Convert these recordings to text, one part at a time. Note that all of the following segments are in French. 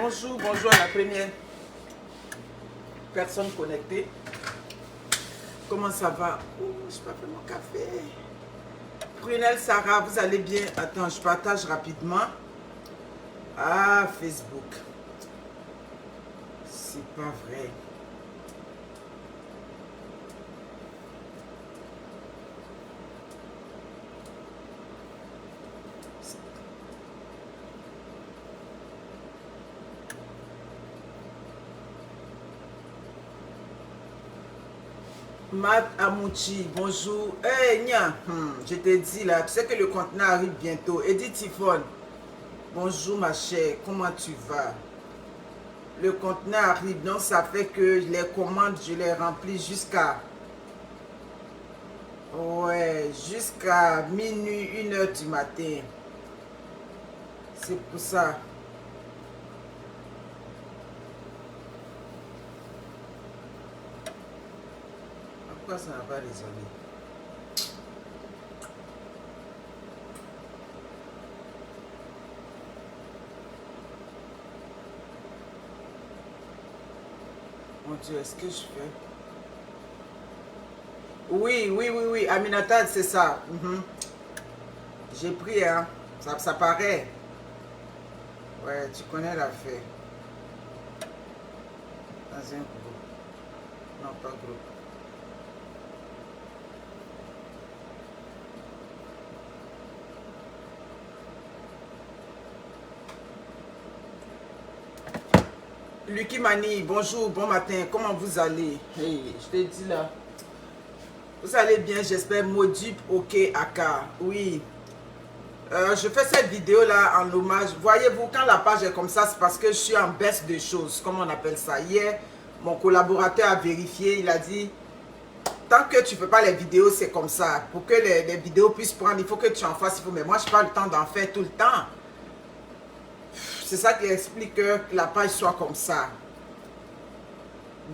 Bonjour, bonjour à la première personne connectée. Comment ça va? Oh, je n'ai pas fait mon café. Prunelle Sarah, vous allez bien? Attends, je partage rapidement. Ah, Facebook. C'est pas vrai. Matt Amouchi, bonjour. Hey, Nia, je t'ai dit là, tu sais que le conteneur arrive bientôt. Edith Tifon, bonjour ma chère, comment tu vas? Le conteneur arrive, donc ça fait que les commandes, je les remplis jusqu'à... Ouais, jusqu'à minuit, 1h du matin. C'est pour ça. Pourquoi ça n'a pas résonné? Mon Dieu, est-ce que je fais? Oui, Aminata, c'est ça. J'ai pris, hein. Ça paraît. Ouais, tu connais l'affaire. Dans un groupe. Non, pas groupe. Lucky Mani, bonjour, bon matin, comment vous allez? Hey, je te dis là. Vous allez bien, j'espère. Modip, ok, Aka. Oui. Je fais cette vidéo là en hommage. Voyez-vous, quand la page est comme ça, c'est parce que je suis en baisse de choses, comme on appelle ça. Hier, mon collaborateur a vérifié, il a dit, tant que tu ne fais pas les vidéos, c'est comme ça. Pour que les vidéos puissent prendre, il faut que tu en fasses. Mais moi, je n'ai pas le temps d'en faire tout le temps. C'est ça qui explique que la page soit comme ça.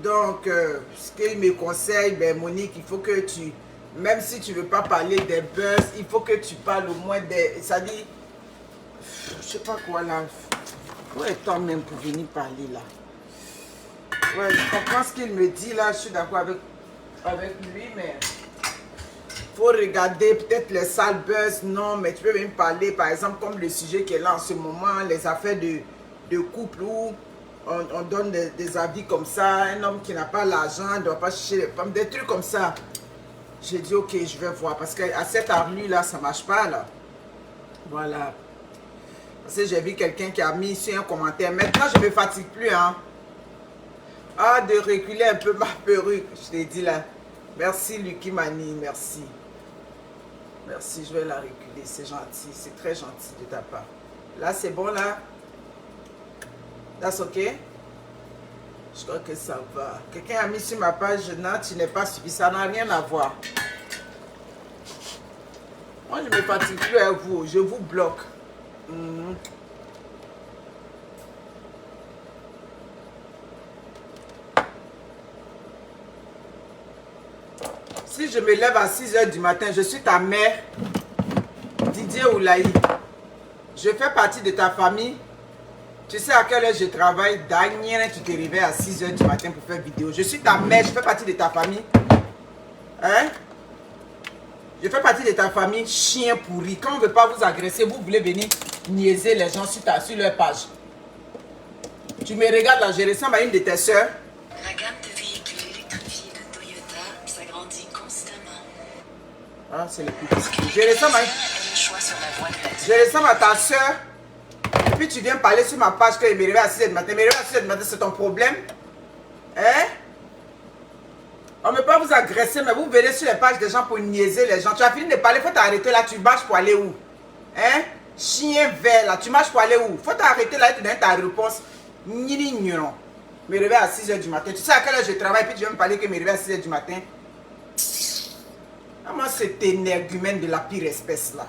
Donc, ce qu'il me conseille, ben Monique, il faut que tu, même si tu ne veux pas parler des buzz, il faut que tu parles au moins des, ça dit, je ne sais pas quoi là, où est-on même pour venir parler là? Ouais, je comprends ce qu'il me dit là, je suis d'accord avec lui, mais il faut regarder peut-être les salles buzz, non, mais tu peux même parler, par exemple, comme le sujet qui est là en ce moment, les affaires de couple où on donne des avis comme ça, un homme qui n'a pas l'argent ne doit pas chercher les femmes, des trucs comme ça. J'ai dit, ok, je vais voir, parce qu'à cette avenue là, ça ne marche pas là. Voilà. Parce que j'ai vu quelqu'un qui a mis sur un commentaire, maintenant je ne me fatigue plus, hein. Ah, de reculer un peu ma perruque, je t'ai dit là. Merci Lucky Mani, merci. Merci, je vais la reculer, c'est gentil, c'est très gentil de ta part. Là, c'est bon là? That's ok? Je crois que ça va. Quelqu'un a mis sur ma page, non, tu n'es pas suivi, ça n'a rien à voir. Moi, je ne me fatigue plus avec vous, je vous bloque. Si je me lève à 6h du matin, je suis ta mère, Didier Oulaï. Je fais partie de ta famille. Tu sais à quelle heure je travaille? Daniel, tu te réveilles à 6h du matin pour faire vidéo. Je suis ta mère, je fais partie de ta famille. Hein? Je fais partie de ta famille, chien pourri. Quand on ne veut pas vous agresser, vous voulez venir niaiser les gens sur leur page. Tu me regardes là, je ressemble à une de tes soeurs. La gamme de véhicules électrifiés de Toyota s'agrandit constamment. Ah, c'est le plus petit. Je ressemble à ta soeur. Et puis tu viens parler sur ma page que je me réveille à 6h du matin. Me réveille à 6h du matin, c'est ton problème. Hein? On ne peut pas vous agresser, mais vous venez sur les pages des gens pour niaiser les gens. Tu as fini de parler, il faut t'arrêter là, tu marches pour aller où? Hein? Chien vert là, tu marches pour aller où? Il faut t'arrêter là et te donner ta réponse. Me réveille à 6h du matin. Tu sais à quelle heure je travaille, puis tu viens me parler que me réveille à 6h du matin. Comment cet énergumène de la pire espèce là?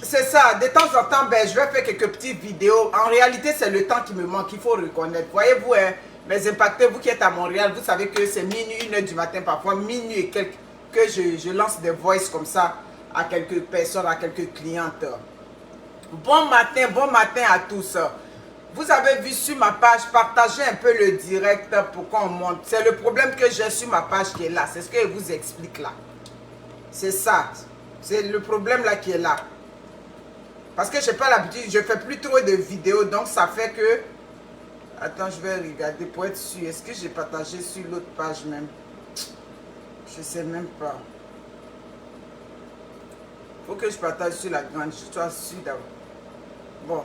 C'est ça, de temps en temps, ben, je vais faire quelques petites vidéos. En réalité, c'est le temps qui me manque, il faut reconnaître. Voyez-vous, hein, mes impactés, vous qui êtes à Montréal, vous savez que c'est minuit, 1h du matin, parfois minuit et quelques, que je lance des voices comme ça à quelques personnes, à quelques clientes. Bon matin à tous. Vous avez vu sur ma page, partagez un peu le direct pour qu'on monte. C'est le problème que j'ai sur ma page qui est là. C'est ce que je vous explique là. C'est ça. C'est le problème là qui est là. Parce que je n'ai pas l'habitude, je ne fais plus trop de vidéos. Donc ça fait que... Attends, je vais regarder pour être sûr. Est-ce que j'ai partagé sur l'autre page même? Je ne sais même pas. Il faut que je partage sur la grande. Je sois sûr d'abord. Bon.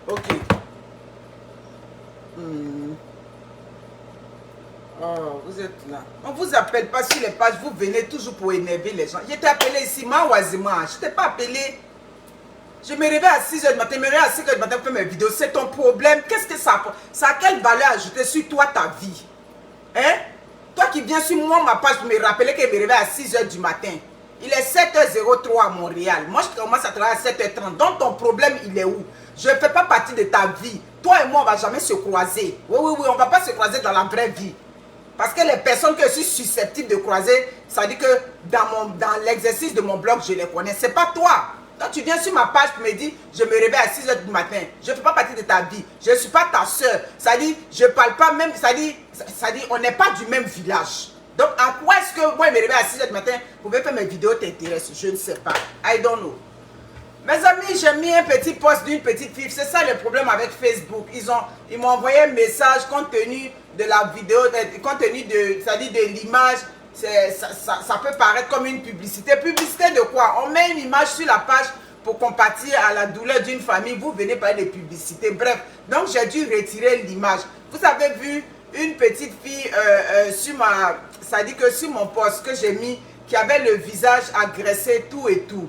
Ok. Oh, vous êtes là. On ne vous appelle pas sur les pages. Vous venez toujours pour énerver les gens. Je t'ai appelé ici, Mawazima. Je ne t'ai pas appelé. Je me réveille à 6h du matin. Je me réveille à 6h du matin pour faire mes vidéos. C'est ton problème. Qu'est-ce que ça a? Ça a quelle valeur ajoutée sur toi, ta vie? Hein? Toi qui viens sur moi, ma page, pour me rappeler que je me réveille à 6h du matin. Il est 7h03 à Montréal. Moi, je commence à travailler à 7h30. Donc, ton problème, il est où? Je ne fais pas partie de ta vie. Toi et moi, on ne va jamais se croiser. Oui, on ne va pas se croiser dans la vraie vie. Parce que les personnes que je suis susceptible de croiser, ça dit que dans l'exercice de mon blog, je les connais. Ce n'est pas toi. Quand tu viens sur ma page, tu me dis, je me réveille à 6h du matin. Je ne fais pas partie de ta vie. Je ne suis pas ta soeur. Ça dit, je ne parle pas même, ça dit, on n'est pas du même village. Donc, en quoi est-ce que moi, je me réveille à 6h du matin, vous pouvez faire mes vidéos t'intéressent? Je ne sais pas. I don't know. Mes amis, j'ai mis un petit post d'une petite fille. C'est ça le problème avec Facebook. Ils m'ont envoyé un message compte tenu de la vidéo, compte tenu de l'image. Ça peut paraître comme une publicité. Publicité de quoi? On met une image sur la page pour compatir à la douleur d'une famille. Vous venez parler de publicité. Bref, donc j'ai dû retirer l'image. Vous avez vu une petite fille ça dit que sur mon post que j'ai mis, qui avait le visage agressé, tout et tout.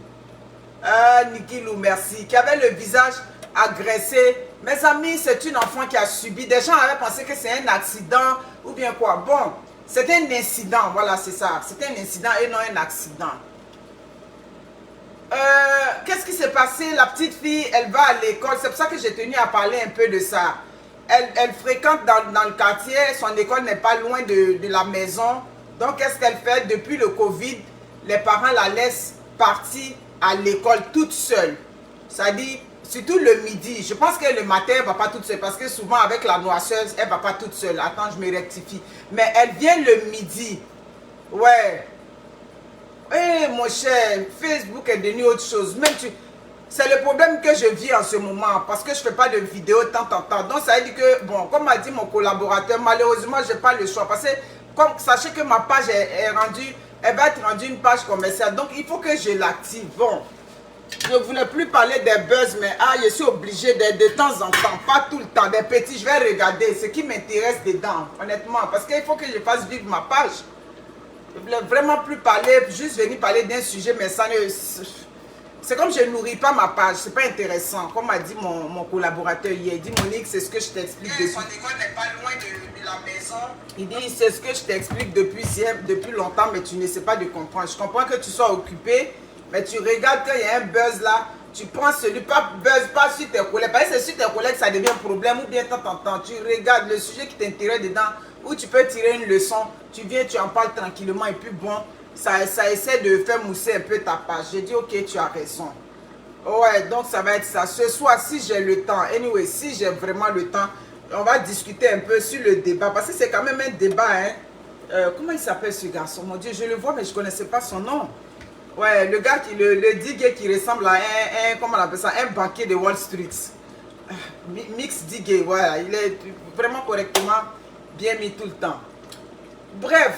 Niki Lou, merci. Qui avait le visage agressé. Mes amis, c'est une enfant qui a subi. Des gens avaient pensé que c'est un accident ou bien quoi. Bon, c'est un incident. Voilà, c'est ça. C'est un incident et non un accident. Qu'est-ce qui s'est passé? La petite fille, elle va à l'école. C'est pour ça que j'ai tenu à parler un peu de ça. Elle fréquente dans le quartier. Son école n'est pas loin de la maison. Donc, qu'est-ce qu'elle fait? Depuis le Covid, les parents la laissent partir à l'école toute seule. Ça dit, surtout le midi. Je pense que le matin, elle ne va pas toute seule. Parce que souvent, avec la noisseuse, elle ne va pas toute seule. Attends, je me rectifie. Mais elle vient le midi. Ouais. Eh, mon cher, Facebook est devenu autre chose. Même c'est le problème que je vis en ce moment. Parce que je ne fais pas de vidéos de temps en temps. Donc, ça veut dire que, bon, comme m'a dit mon collaborateur, malheureusement, je n'ai pas le choix. Parce que, comme, sachez que ma page est rendue... Elle va être rendue une page commerciale. Donc, il faut que je l'active. Bon, je ne voulais plus parler des buzz, mais je suis obligée de temps en temps, pas tout le temps, des petits. Je vais regarder ce qui m'intéresse dedans, honnêtement. Parce qu'il faut que je fasse vivre ma page. Je ne voulais vraiment plus parler, juste venir parler d'un sujet, mais ça ne... C'est comme je ne nourris pas ma page, c'est pas intéressant. Comme m'a dit mon collaborateur hier, il dit Monique, c'est ce que je t'explique depuis. Son école n'est pas loin de la maison. Il dit c'est ce que je t'explique depuis longtemps, mais tu ne sais pas de comprendre. Je comprends que tu sois occupé, mais tu regardes qu'il y a un buzz là, tu prends celui, pas buzz, pas sur tes collègues. Parce que c'est sur tes collègues que ça devient un problème, ou bien de temps en temps, tu regardes le sujet qui t'intéresse dedans, où tu peux tirer une leçon, tu viens, tu en parles tranquillement, et puis bon. Ça essaie de faire mousser un peu ta page. J'ai dit, ok, tu as raison. Ouais, donc ça va être ça. Ce soir, si j'ai le temps, anyway, si j'ai vraiment le temps, on va discuter un peu sur le débat. Parce que c'est quand même un débat, hein. Comment il s'appelle ce garçon? Mon Dieu, je le vois, mais je ne connaissais pas son nom. Ouais, le gars, le diguet qui ressemble à comment on appelle ça? Un banquier de Wall Street. Mix diguet, voilà. Il est vraiment correctement bien mis tout le temps. Bref.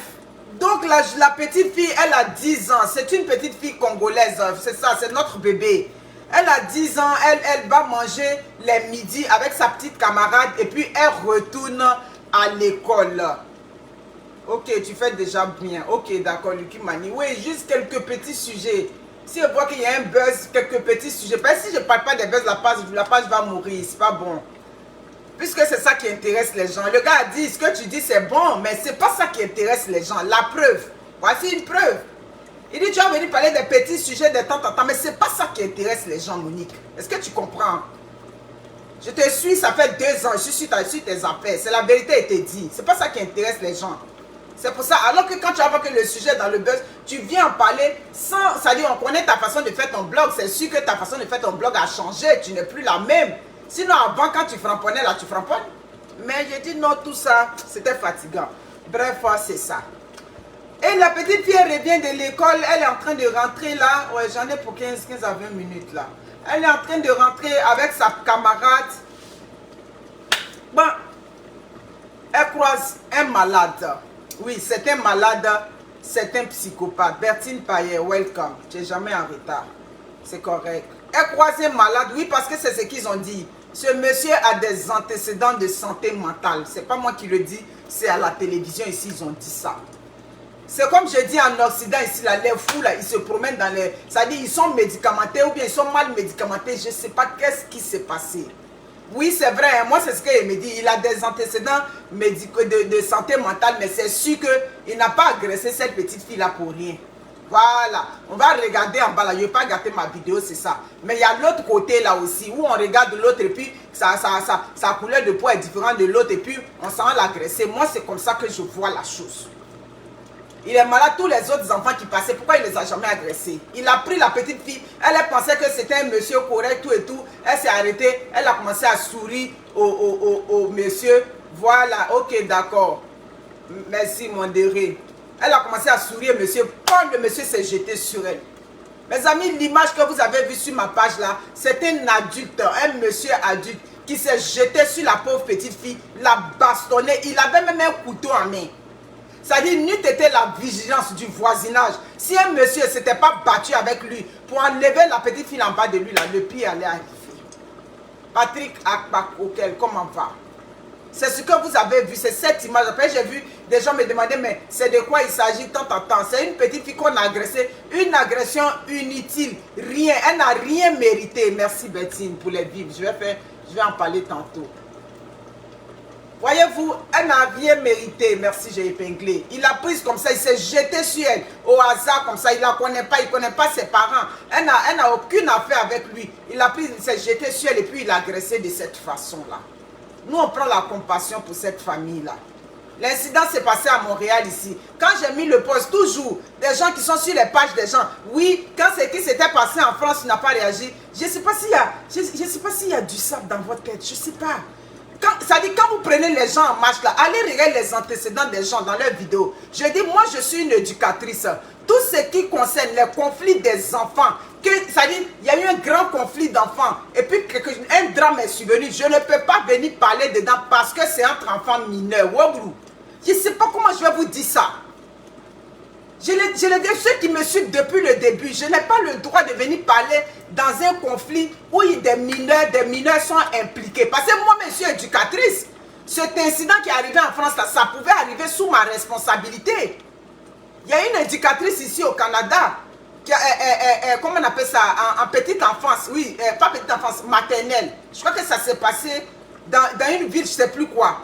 Donc la petite fille, elle a 10 ans. C'est une petite fille congolaise. C'est ça, c'est notre bébé. Elle a 10 ans. Elle va manger les midis avec sa petite camarade. Et puis elle retourne à l'école. Ok, tu fais déjà bien. Ok, d'accord, Lucky Mani. Oui, juste quelques petits sujets. Si je vois qu'il y a un buzz, quelques petits sujets. Parce que si je ne parle pas des buzz, la page va mourir. C'est pas bon. Puisque c'est ça qui intéresse les gens. Le gars a dit, ce que tu dis c'est bon, mais c'est pas ça qui intéresse les gens. La preuve. Voici une preuve. Il dit, tu vas venir parler des petits sujets de temps en temps, mais c'est pas ça qui intéresse les gens, Monique. Est-ce que tu comprends? Je te suis, ça fait 2 ans, je suis sur tes affaires. C'est la vérité, elle te dit. C'est pas ça qui intéresse les gens. C'est pour ça, alors que quand tu as que le sujet dans le buzz, tu viens en parler sans, c'est-à-dire on connaît ta façon de faire ton blog, c'est sûr que ta façon de faire ton blog a changé, tu n'es plus la même. Sinon avant quand tu frapponnais là, tu frapponnes. Mais j'ai dit non, tout ça, c'était fatigant. Bref, c'est ça. Et la petite fille revient de l'école, elle est en train de rentrer là, ouais j'en ai pour 15 à 20 minutes là. Elle est en train de rentrer avec sa camarade. Bon, elle croise un malade. Oui, c'est un malade, c'est un psychopathe. Bertine Payet, welcome. Tu n'es jamais en retard. C'est correct. Elle croise un malade, oui, parce que c'est ce qu'ils ont dit. Ce monsieur a des antécédents de santé mentale. C'est pas moi qui le dis, c'est à la télévision ici, ils ont dit ça. C'est comme je dis en Occident ici, là, les fous, là, ils se promènent dans les... C'est-à-dire, ils sont médicamentés ou bien ils sont mal médicamentés. Je ne sais pas qu'est-ce qui s'est passé. Oui, c'est vrai, moi c'est ce qu'il me dit. Il a des antécédents médicaux de santé mentale, mais c'est sûr qu'il n'a pas agressé cette petite fille-là pour rien. Voilà, on va regarder en bas là. Je ne vais pas gâter ma vidéo, c'est ça. Mais il y a l'autre côté là aussi, où on regarde l'autre et puis sa couleur de peau est différente de l'autre et puis on s'en va l'agresser. Moi, c'est comme ça que je vois la chose. Il est malade, tous les autres enfants qui passaient, pourquoi il ne les a jamais agressés? Il a pris la petite fille, elle pensait que c'était un monsieur correct, tout et tout. Elle s'est arrêtée, elle a commencé à sourire au monsieur. Voilà, ok, d'accord. Merci, mon déré. Elle a commencé à sourire, monsieur. Quand le monsieur s'est jeté sur elle. Mes amis, l'image que vous avez vue sur ma page là, c'est un adulte, un monsieur adulte qui s'est jeté sur la pauvre petite fille, l'a bastonnée. Il avait même un couteau en main. C'est-à-dire, n'eût été la vigilance du voisinage. Si un monsieur ne s'était pas battu avec lui pour enlever la petite fille en bas de lui, là, le pire allait arriver. Patrick Akpakokel, comment va? C'est ce que vous avez vu, c'est cette image. Après, j'ai vu des gens me demander, mais c'est de quoi il s'agit tant en temps. C'est une petite fille qu'on a agressée, une agression inutile, rien. Elle n'a rien mérité. Merci Bettine pour les vivre. Je vais en parler tantôt. Voyez-vous, elle n'a rien mérité. Merci, j'ai épinglé. Il l'a prise comme ça, il s'est jeté sur elle au hasard comme ça. Il ne la connaît pas, il ne connaît pas ses parents. Elle n'a aucune affaire avec lui. Il l'a prise, il s'est jeté sur elle et puis il l'a agressée de cette façon-là. Nous, on prend la compassion pour cette famille-là. L'incident s'est passé à Montréal ici. Quand j'ai mis le post, toujours, des gens qui sont sur les pages des gens. Oui, quand c'est qui s'était passé en France, tu n'as pas réagi. Je ne sais pas s'il y a du sable dans votre tête. Je ne sais pas. Ça dit, quand vous prenez les gens en marche là, allez regarder les antécédents des gens dans leurs vidéos. Je dis, moi je suis une éducatrice. Tout ce qui concerne les conflits des enfants, ça dit, il y a eu un grand conflit d'enfants et puis un drame est survenu. Je ne peux pas venir parler dedans parce que c'est entre enfants mineurs. Je ne sais pas comment je vais vous dire ça. Je le dis, ceux qui me suivent depuis le début, je n'ai pas le droit de venir parler dans un conflit où des mineurs sont impliqués. Parce que moi, je suis éducatrice. Cet incident qui est arrivé en France, là, ça pouvait arriver sous ma responsabilité. Il y a une éducatrice ici au Canada, qui comment on appelle ça, en petite enfance, oui, pas petite enfance, maternelle. Je crois que ça s'est passé dans une ville, je ne sais plus quoi.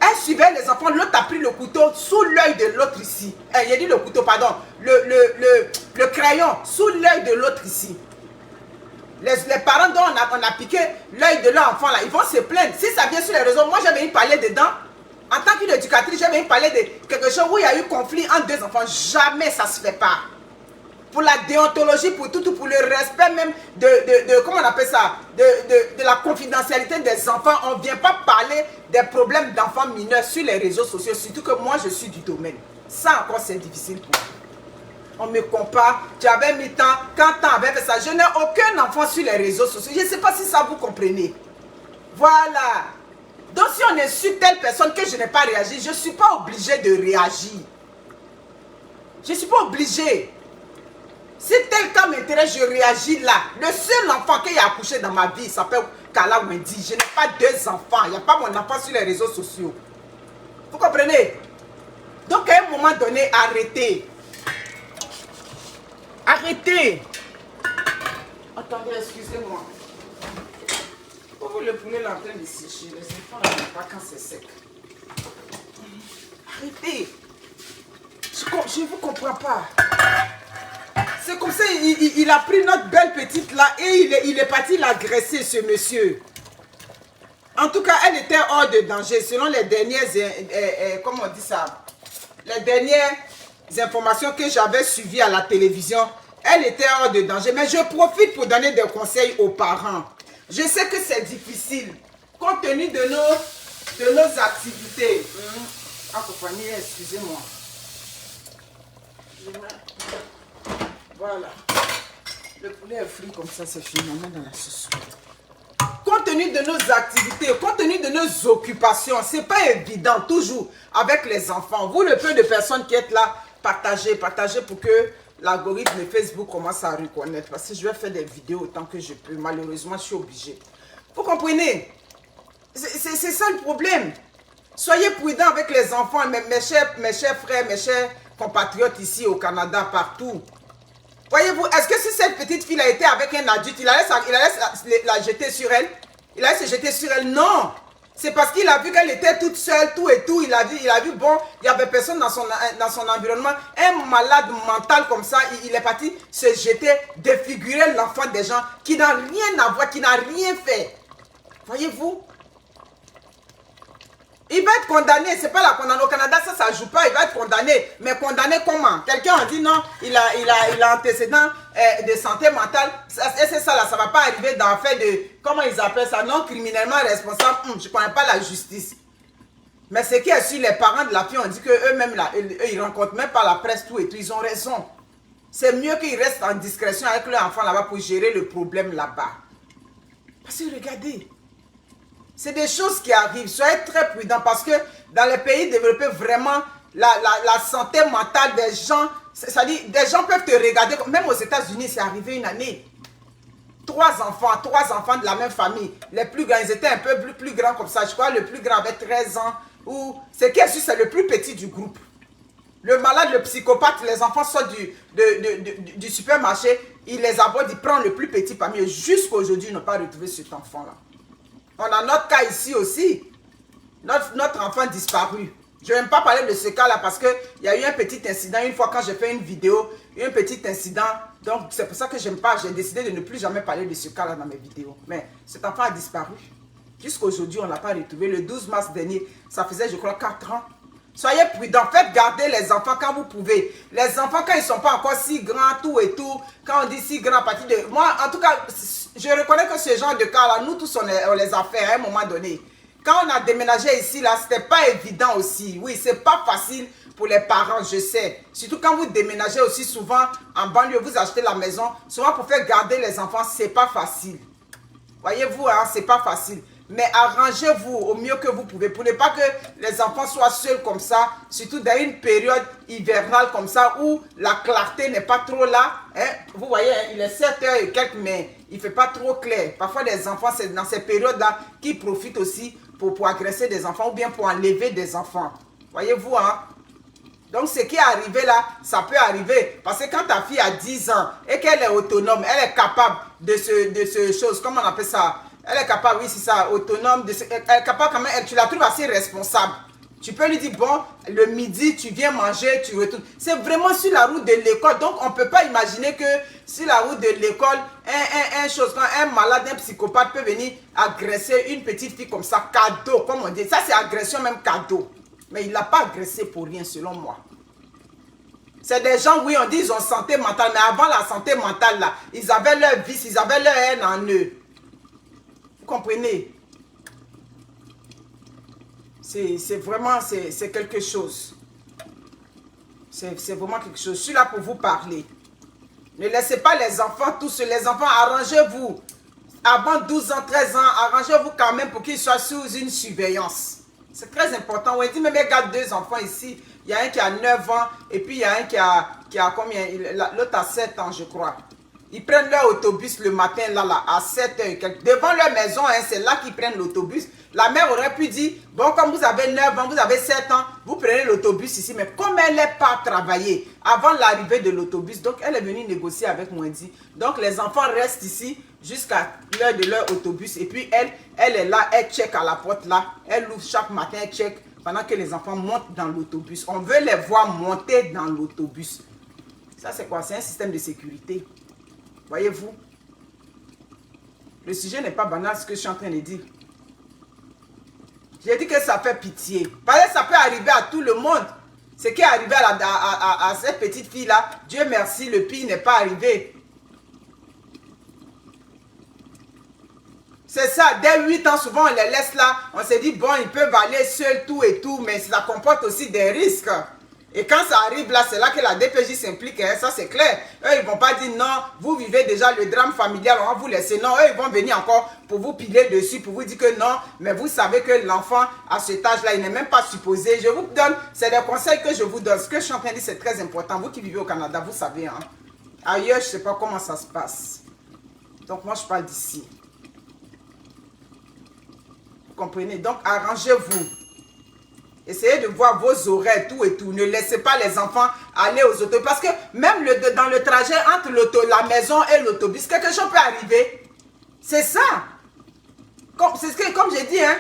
Elle suivait les enfants, l'autre a pris le couteau sous l'œil de l'autre ici. Il a dit le couteau, pardon, le crayon sous l'œil de l'autre ici. Les parents dont on a piqué l'œil de leur enfant là, ils vont se plaindre. Si ça vient sur les réseaux, moi j'avais parlé dedans. En tant qu'éducatrice, j'avais parlé de quelque chose où il y a eu conflit entre deux enfants. Jamais ça se fait pas. Pour la déontologie, pour tout, pour le respect même comment on appelle ça, de la confidentialité des enfants, on ne vient pas parler des problèmes d'enfants mineurs sur les réseaux sociaux, surtout que moi je suis du domaine. Ça encore c'est difficile pour moi. On me compare, tu avais mis temps, quand tu avais fait ça, je n'ai aucun enfant sur les réseaux sociaux. Je ne sais pas si ça vous comprenez. Voilà. Donc si on est sur telle personne que je n'ai pas réagi, je ne suis pas obligé de réagir. Je ne suis pas obligé. Si tel cas m'intéresse, je réagis là. Le seul enfant qui a accouché dans ma vie, il s'appelle Kala Wendy. Je n'ai pas deux enfants. Il n'y a pas mon enfant sur les réseaux sociaux. Vous comprenez? Donc à un moment donné, arrêtez. Arrêtez. Attendez, excusez-moi. Pourquoi le poulet est en train de sécher? Les enfants ne pas quand c'est sec. Arrêtez. Je ne vous comprends pas. C'est comme ça, il a pris notre belle petite là et il est parti l'agresser, ce monsieur. En tout cas, elle était hors de danger. Selon les dernières, comment on dit ça, les dernières informations que j'avais suivies à la télévision, elle était hors de danger. Mais je profite pour donner des conseils aux parents. Je sais que c'est difficile, compte tenu de nos activités. En compagnie, excusez-moi. Voilà. Le poulet est frit comme ça, c'est fini. On met dans la sauce. Compte tenu de nos activités, compte tenu de nos occupations, c'est pas évident toujours avec les enfants. Vous, le peu de personnes qui êtes là, partagez pour que l'algorithme de Facebook commence à reconnaître. Parce que je vais faire des vidéos autant que je peux. Malheureusement, je suis obligée. Vous comprenez? C'est ça le problème. Soyez prudents avec les enfants, mes chers frères, mes chers compatriotes ici au Canada, partout. Voyez-vous, est-ce que si cette petite fille a été avec un adulte, il allait la jeter sur elle? Il allait se jeter sur elle? Non! C'est parce qu'il a vu qu'elle était toute seule, tout et tout. Il a vu, bon, il n'y avait personne dans son environnement. Un malade mental comme ça, il est parti se jeter, défigurer l'enfant des gens qui n'a rien à voir, qui n'a rien fait. Voyez-vous? Il va être condamné, c'est pas la condamnation. Au Canada, ça ne joue pas, il va être condamné. Mais condamné comment? Quelqu'un a dit non, il a antécédent de santé mentale. Et c'est ça là, ça ne va pas arriver dans fait de, comment ils appellent ça, non criminellement responsable. Je ne connais pas la justice. Mais ce qui est sûr, les parents de la fille ont dit qu'eux-mêmes, ils ne rencontrent même pas la presse, tout et tout. Ils ont raison. C'est mieux qu'ils restent en discrétion avec leur enfant là-bas pour gérer le problème là-bas. Parce que regardez. C'est des choses qui arrivent. Soyez très prudents parce que dans les pays développés, vraiment, la santé mentale des gens, c'est-à-dire, des gens peuvent te regarder. Même aux États-Unis, c'est arrivé une année. Trois enfants de la même famille. Les plus grands, ils étaient un peu plus grands comme ça. Je crois que le plus grand avait 13 ans. Ce qui est sûr, c'est le plus petit du groupe. Le malade, le psychopathe, les enfants sortent du supermarché. Il les aborde, il prend le plus petit parmi eux. Jusqu'à aujourd'hui, ils n'ont pas retrouvé cet enfant-là. On a notre cas ici aussi. Notre enfant disparu. Je ne vais pas parler de ce cas-là parce qu'il y a eu un petit incident. Une fois quand j'ai fait une vidéo, il y a eu un petit incident. Donc c'est pour ça que j'aime pas. J'ai décidé de ne plus jamais parler de ce cas-là dans mes vidéos. Mais cet enfant a disparu. Jusqu'à aujourd'hui, on ne l'a pas retrouvé. Le 12 mars dernier, ça faisait je crois 4 ans. Soyez prudents. Faites garder les enfants quand vous pouvez. Les enfants quand ils ne sont pas encore si grands, tout et tout. Quand on dit si grand à partir de... Moi, en tout cas... Je reconnais que ce genre de cas-là, nous tous, on les a fait à un moment donné. Quand on a déménagé ici, là, c'était pas évident aussi. Oui, c'est pas facile pour les parents, je sais. Surtout quand vous déménagez aussi souvent en banlieue, vous achetez la maison. Souvent, pour faire garder les enfants, c'est pas facile. Voyez-vous, hein, c'est pas facile. Mais arrangez-vous au mieux que vous pouvez pour ne pas que les enfants soient seuls comme ça, surtout dans une période hivernale comme ça où la clarté n'est pas trop là. Hein. Vous voyez, hein, il est 7 h et quelques, mais il ne fait pas trop clair. Parfois, les enfants, c'est dans ces périodes-là qu'ils profitent aussi pour agresser des enfants ou bien pour enlever des enfants. Voyez-vous, hein? Donc, ce qui est arrivé là, ça peut arriver. Parce que quand ta fille a 10 ans et qu'elle est autonome, elle est capable de ce chose, comment on appelle ça? Elle est capable, oui, c'est ça, autonome. Elle est capable quand même, tu la trouves assez responsable. Tu peux lui dire, bon, le midi, tu viens manger, tu retournes. C'est vraiment sur la route de l'école. Donc, on ne peut pas imaginer que sur la route de l'école, un malade, un psychopathe peut venir agresser une petite fille comme ça, cadeau, comme on dit. Ça, c'est agression même cadeau. Mais il ne l'a pas agressé pour rien, selon moi. C'est des gens, oui, on dit ils ont santé mentale. Mais avant la santé mentale, là, ils avaient leur vice, ils avaient leur haine en eux. Vous comprenez? C'est vraiment, c'est quelque chose. C'est vraiment quelque chose. Je suis là pour vous parler. Ne laissez pas les enfants tous seuls. Les enfants, arrangez-vous. Avant 12 ans, 13 ans, arrangez-vous quand même pour qu'ils soient sous une surveillance. C'est très important. On dit, même regarde 2 enfants ici. Il y a un qui a 9 ans et puis il y a un qui a combien? L'autre a 7 ans, je crois. Ils prennent leur autobus le matin, là, à 7 h. Devant leur maison, hein, c'est là qu'ils prennent l'autobus. La mère aurait pu dire, bon, comme vous avez 9 ans, vous avez 7 ans, vous prenez l'autobus ici. Mais comme elle n'est pas travaillée avant l'arrivée de l'autobus, donc elle est venue négocier avec Mwendy. Donc les enfants restent ici jusqu'à l'heure de leur autobus. Et puis elle est là, elle check à la porte là. Elle ouvre chaque matin, elle check pendant que les enfants montent dans l'autobus. On veut les voir monter dans l'autobus. Ça, c'est quoi? C'est un système de sécurité. Voyez-vous? Le sujet n'est pas banal, ce que je suis en train de dire. J'ai dit que ça fait pitié. Parce que ça peut arriver à tout le monde. Ce qui est arrivé à cette petite fille-là, Dieu merci, le pire n'est pas arrivé. C'est ça, dès 8 ans, souvent on les laisse là, on se dit, bon, ils peuvent aller seuls, tout et tout, mais ça comporte aussi des risques. Et quand ça arrive là, c'est là que la DPJ s'implique, hein, ça c'est clair. Eux, ils ne vont pas dire, non, vous vivez déjà le drame familial, on va vous laisser. Non, eux, ils vont venir encore pour vous piler dessus, pour vous dire que non, mais vous savez que l'enfant, à cet âge-là, il n'est même pas supposé. Je vous donne, c'est des conseils que je vous donne. Ce que je suis en train de dire, c'est très important. Vous qui vivez au Canada, vous savez, hein. Ailleurs, je ne sais pas comment ça se passe. Donc, moi, je parle d'ici. Comprenez? Donc, arrangez-vous. Essayez de voir vos oreilles, tout et tout. Ne laissez pas les enfants aller aux autobus. Parce que même dans le trajet entre la maison et l'autobus, quelque chose peut arriver. C'est ça. Comme j'ai dit, hein.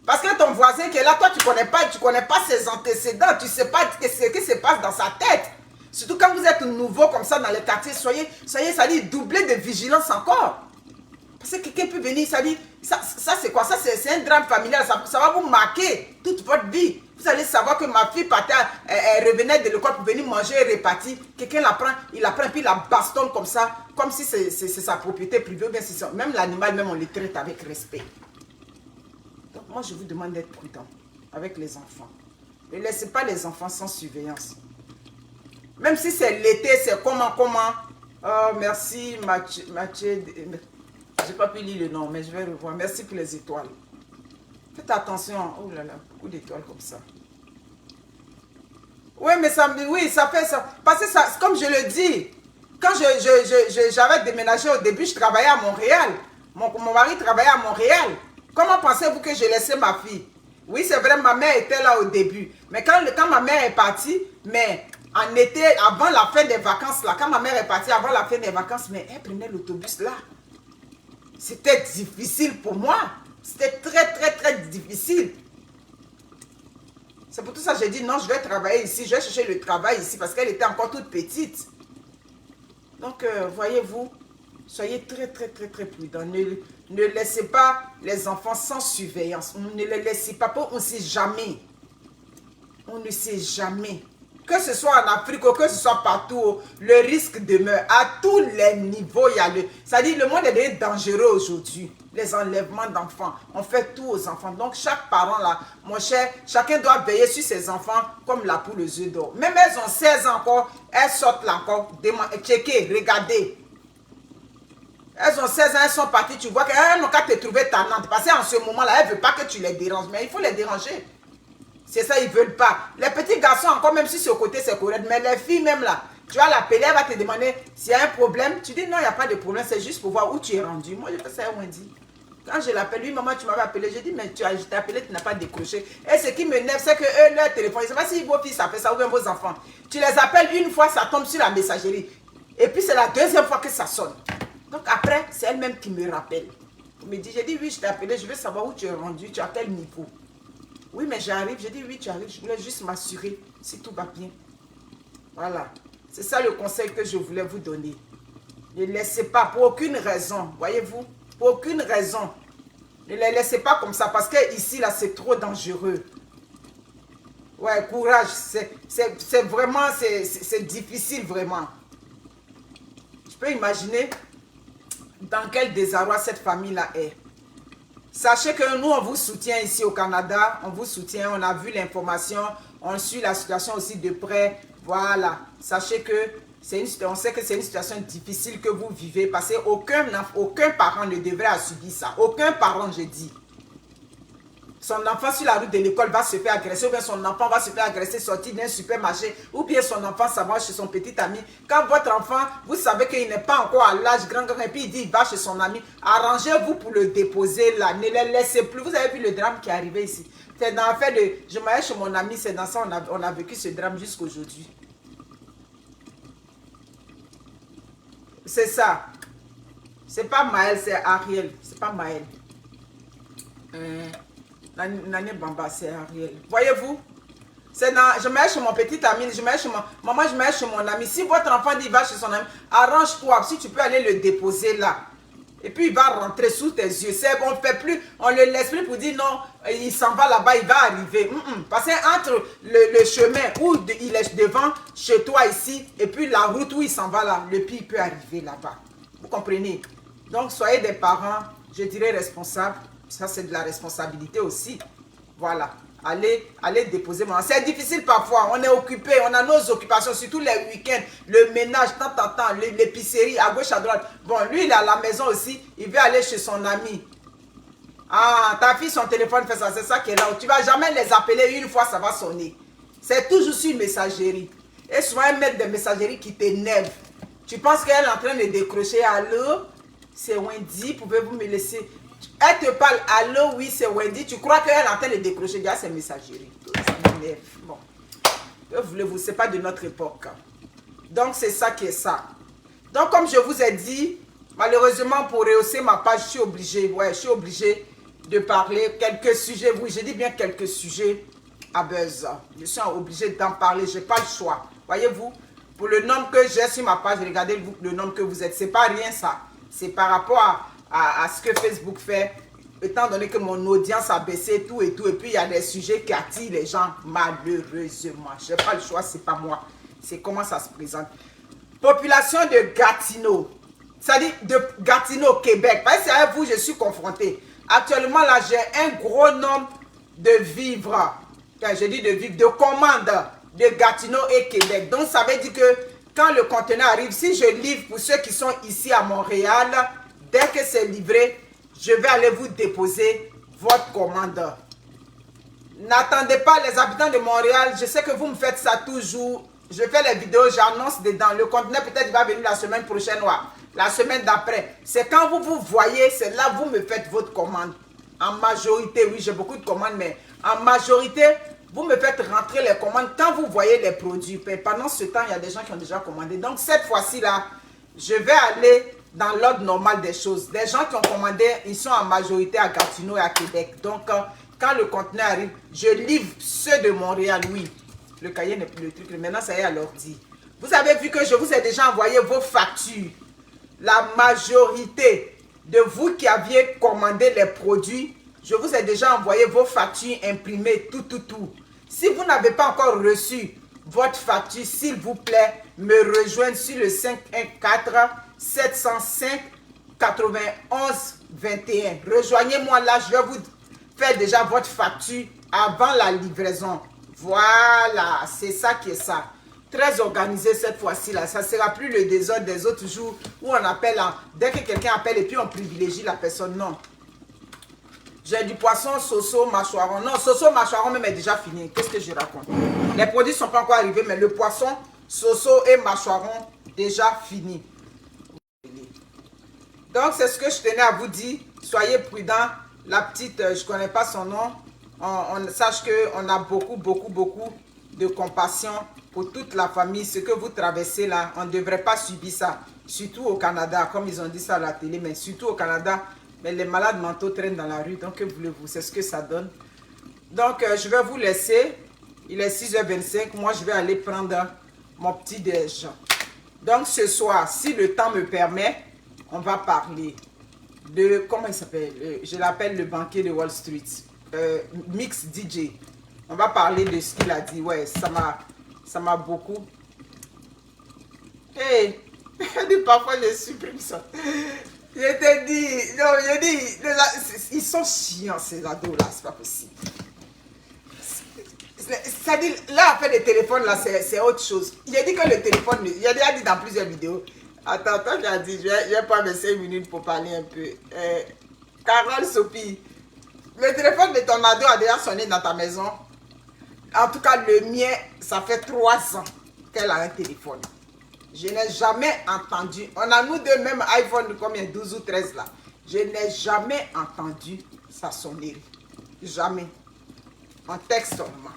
Parce que ton voisin qui est là, toi, tu connais pas ses antécédents. Tu ne sais pas ce qui se passe dans sa tête. Surtout quand vous êtes nouveau comme ça dans les quartiers, soyez, ça dit, doublez de vigilance encore. Parce que quelqu'un peut venir, ça dit, ça c'est quoi? Ça c'est un drame familial, ça va vous marquer toute votre vie. Vous allez savoir que ma fille partait, elle revenait de l'école pour venir manger et répartir. Quelqu'un la prend, il la prend et puis il la bastonne comme ça, comme si c'est sa propriété privée. Bien, même l'animal, même on le traite avec respect. Donc moi je vous demande d'être prudent avec les enfants. Ne laissez pas les enfants sans surveillance. Même si c'est l'été, c'est comment. Oh, merci Mathieu. Je n'ai pas pu lire le nom, mais je vais revoir. Merci pour les étoiles. Faites attention. Oh là là, beaucoup d'étoiles comme ça. Oui, mais ça fait ça. Parce que ça, comme je le dis, quand j'avais déménagé au début, je travaillais à Montréal. Mon mari travaillait à Montréal. Comment pensez-vous que je laissais ma fille? Oui, c'est vrai, ma mère était là au début. Mais quand ma mère est partie, mais en été, avant la fin des vacances, là, quand ma mère est partie avant la fin des vacances, mais elle prenait l'autobus là. C'était difficile pour moi. C'était très difficile. C'est pour tout ça que j'ai dit non, je vais travailler ici. Je vais chercher le travail ici parce qu'elle était encore toute petite. Donc, voyez-vous, soyez très prudents. Ne laissez pas les enfants sans surveillance. Ne les laissez pas. On ne sait jamais. On ne sait jamais. Que ce soit en Afrique ou que ce soit partout, le risque demeure. À tous les niveaux, il y a c'est-à-dire le monde est devenu dangereux aujourd'hui. Les enlèvements d'enfants. On fait tout aux enfants. Donc, chaque parent, là, mon cher, chacun doit veiller sur ses enfants comme la poule aux œufs d'or. Même elles ont 16 ans encore, elles sortent là encore. Checker, regardez. Elles ont 16 ans, elles sont parties. Tu vois qu'elles n'ont qu'à te trouver tannante. Parce qu'en ce moment-là, elles ne veulent pas que tu les déranges. Mais il faut les déranger. C'est ça, ils ne veulent pas. Les petits garçons, encore, même si ce côté, c'est correct. Mais les filles, même là, tu vas l'appeler, elle va te demander s'il y a un problème. Tu dis non, il n'y a pas de problème. C'est juste pour voir où tu es rendu. Moi, je fais ça, on dit. Quand je l'appelle, oui, maman, tu m'avais appelé. Je dis, mais je t'ai appelé, tu n'as pas décroché. Et ce qui m'énerve, c'est que eux, leur téléphone, je ne sais pas si vos filles, ça fait ça ou bien vos enfants. Tu les appelles une fois, ça tombe sur la messagerie. Et puis, c'est la deuxième fois que ça sonne. Donc, après, c'est elle-même qui me rappelle. Elle me dit, j'ai dit, oui, je t'ai appelé, je veux savoir où tu es rendu, tu as quel niveau. Oui, mais j'arrive. J'ai dit, oui, tu arrives. Je voulais juste m'assurer si tout va bien. Voilà. C'est ça le conseil que je voulais vous donner. Ne laissez pas, pour aucune raison, voyez-vous, pour aucune raison. Ne les laissez pas comme ça, parce que ici, là, c'est trop dangereux. Ouais, courage. C'est vraiment, c'est difficile, vraiment. Je peux imaginer dans quel désarroi cette famille-là est. Sachez que nous, on vous soutient ici au Canada. On vous soutient, on a vu l'information. On suit la situation aussi de près. Voilà. Sachez que on sait que c'est une situation difficile que vous vivez. Parce qu'aucun parent ne devrait subir ça. Aucun parent, je dis. Son enfant sur la route de l'école va se faire agresser. Ou bien son enfant va se faire agresser, sortir d'un supermarché. Ou bien son enfant s'en va chez son petit ami. Quand votre enfant, vous savez qu'il n'est pas encore à l'âge grand, et puis il dit il va chez son ami. Arrangez-vous pour le déposer là. Ne les laissez plus. Vous avez vu le drame qui est arrivé ici. C'est dans l'affaire de je m'allais chez mon ami. C'est dans ça on a vécu ce drame jusqu'aujourd'hui. C'est ça. C'est pas Maël, c'est Ariel. C'est pas Maël. Nani Bamba, c'est Ariel. Voyez-vous? Je mets chez mon petit ami, je mets chez maman, je mets chez mon ami. Si votre enfant dit va chez son ami, arrange-toi. Si tu peux aller le déposer là. Et puis il va rentrer sous tes yeux. On ne fait plus, on ne le laisse plus pour dire non, il s'en va là-bas, il va arriver. Parce que entre le chemin où il est devant, chez toi ici, et puis la route où il s'en va là, le pire peut arriver là-bas. Vous comprenez? Donc soyez des parents, je dirais responsables. Ça c'est de la responsabilité aussi. Voilà. Allez déposer mon... C'est difficile parfois, on est occupé, on a nos occupations, surtout les week-ends, le ménage, tant, l'épicerie, à gauche, à droite. Bon, lui, il est à la maison aussi, il veut aller chez son ami. Ah, ta fille, son téléphone fait ça, c'est ça qui est là. Tu ne vas jamais les appeler, une fois, ça va sonner. C'est toujours sur une messagerie. Et souvent, elles mettent des messageries qui t'énervent. Tu penses qu'elle est en train de décrocher. Allô, c'est Wendy, pouvez-vous me laisser... Elle te parle, allô, oui, c'est Wendy. Tu crois qu'elle est en train de décrocher déjà ses messageries. Ça m'énerve. Bon, que voulez-vous, ce n'est pas de notre époque. Donc, c'est ça qui est ça. Donc, comme je vous ai dit, malheureusement, pour rehausser ma page, je suis obligée de parler quelques sujets. Oui, je dis bien quelques sujets à buzz. Je suis obligée d'en parler, je n'ai pas le choix. Voyez-vous, pour le nombre que j'ai sur ma page, regardez le nombre que vous êtes. Ce n'est pas rien ça. C'est par rapport à ce que Facebook fait, étant donné que mon audience a baissé tout, et puis il y a des sujets qui attirent les gens, malheureusement. Je n'ai pas le choix, c'est pas moi. C'est comment ça se présente. Population de Gatineau, c'est-à-dire de Gatineau, Québec. Parce que c'est avec vous je suis confronté. Actuellement, là, j'ai un gros nombre de vivres. Quand je dis de vivres, de commandes de Gatineau et Québec. Donc, ça veut dire que quand le conteneur arrive, si je livre pour ceux qui sont ici à Montréal, dès que c'est livré, je vais aller vous déposer votre commande. N'attendez pas les habitants de Montréal. Je sais que vous me faites ça toujours. Je fais les vidéos, j'annonce dedans. Le conteneur peut-être va venir la semaine prochaine ou la semaine d'après. C'est quand vous voyez, c'est là que vous me faites votre commande. En majorité, oui, j'ai beaucoup de commandes, mais en majorité, vous me faites rentrer les commandes quand vous voyez les produits. Pendant ce temps, il y a des gens qui ont déjà commandé. Donc, cette fois-ci là, je vais aller dans l'ordre normal des choses. Les gens qui ont commandé, ils sont en majorité à Gatineau et à Québec. Donc, quand le conteneur arrive, je livre ceux de Montréal, oui. Le cahier n'est plus le truc. Maintenant, ça y est à l'ordi. Vous avez vu que je vous ai déjà envoyé vos factures. La majorité de vous qui aviez commandé les produits, je vous ai déjà envoyé vos factures imprimées, tout. Si vous n'avez pas encore reçu votre facture, s'il vous plaît, me rejoindre sur le 514-705-91-21. Rejoignez-moi là, je vais vous faire déjà votre facture avant la livraison. Voilà, c'est ça qui est ça. Très organisé cette fois-ci là. Ça ne sera plus le désordre des autres jours où on appelle, dès que quelqu'un appelle et puis on privilégie la personne. Non. J'ai du poisson, soso, mâchoiron. Non, soso, mâchoiron même est déjà fini. Qu'est-ce que je raconte? Les produits ne sont pas encore arrivés, mais le poisson, soso et mâchoiron, déjà fini. Donc, c'est ce que je tenais à vous dire. Soyez prudents. La petite, je ne connais pas son nom. On sache qu'on a beaucoup de compassion pour toute la famille. Ce que vous traversez là, on ne devrait pas subir ça. Surtout au Canada, comme ils ont dit ça à la télé, mais surtout au Canada, mais les malades mentaux traînent dans la rue. Donc, que voulez-vous? C'est ce que ça donne. Donc, je vais vous laisser. Il est 6h25. Moi, je vais aller prendre mon petit déj. Donc, ce soir, si le temps me permet, on va parler de, comment il s'appelle? Je l'appelle le banquier de Wall Street. Mix DJ. On va parler de ce qu'il a dit. Ouais, ça m'a beaucoup. Hey, parfois je supprime ça. Je te dis, non, je dis, ils sont chiants ces ados là, c'est pas possible. C'est-à-dire, là, après le téléphone là, c'est autre chose. Il a dit que le téléphone, il a déjà dit dans plusieurs vidéos. Attends, j'ai dit, je vais prendre mes 5 minutes pour parler un peu. Carole Sopi, le téléphone de ton ado a déjà sonné dans ta maison. En tout cas, le mien, ça fait 3 ans qu'elle a un téléphone. Je n'ai jamais entendu. On a nous deux même iPhone, combien, 12 ou 13 là. Je n'ai jamais entendu sa sonnerie. Jamais. En texte seulement.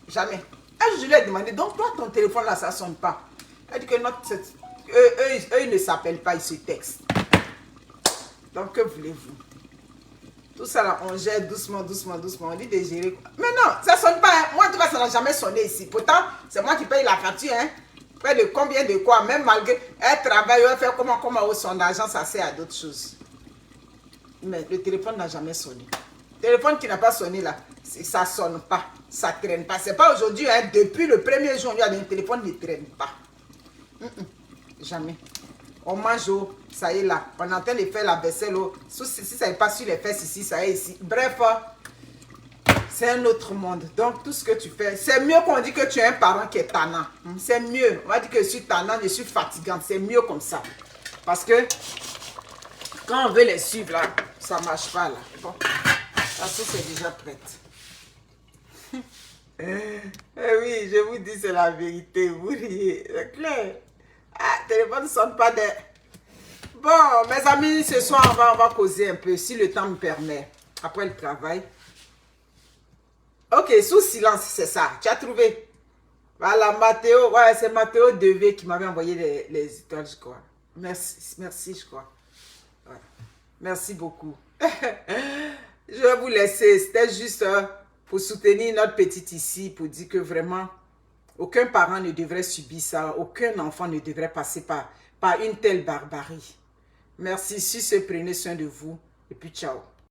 Jamais. Et je lui ai demandé, donc toi, ton téléphone là, ça ne sonne pas. Elle dit que eux, ils ne s'appellent pas, ils se textent. Donc, que voulez-vous? Tout ça là, on gère doucement. On dit de gérer. Mais non, ça ne sonne pas. Hein. Moi, en tout cas, ça n'a jamais sonné ici. Pourtant, c'est moi qui paye la facture. Hein. Près de combien de quoi? Même malgré elle travaille, elle fait comment son argent, ça sert à d'autres choses. Mais le téléphone n'a jamais sonné. Le téléphone qui n'a pas sonné là, ça ne sonne pas, ça ne traîne pas. C'est pas aujourd'hui, hein, depuis le premier jour, le téléphone ne traîne pas. Jamais. On mange, ça y est là. On est en train de faire la vaisselle. Si ça n'est pas sur les fesses ici, ça y est ici. Bref, c'est un autre monde. Donc, tout ce que tu fais, c'est mieux qu'on dit que tu es un parent qui est tannant. C'est mieux. On va dire que je suis tannant, je suis fatigante. C'est mieux comme ça. Parce que quand on veut les suivre là, ça ne marche pas là. Bon, la sauce est déjà prête. Oui, je vous dis, c'est la vérité. Vous riez. C'est clair. Ah, le téléphone ne sonne pas de... Bon, mes amis, ce soir, on va causer un peu, si le temps me permet, après le travail. Ok, sous silence, c'est ça. Tu as trouvé? Voilà, Mathéo. Ouais, c'est Mathéo Devé qui m'avait envoyé les étoiles, je crois. Merci, je crois. Ouais. Merci beaucoup. Je vais vous laisser. C'était juste pour soutenir notre petite ici, pour dire que vraiment, aucun parent ne devrait subir ça. Aucun enfant ne devrait passer par une telle barbarie. Merci, si ce prenez soin de vous. Et puis, ciao.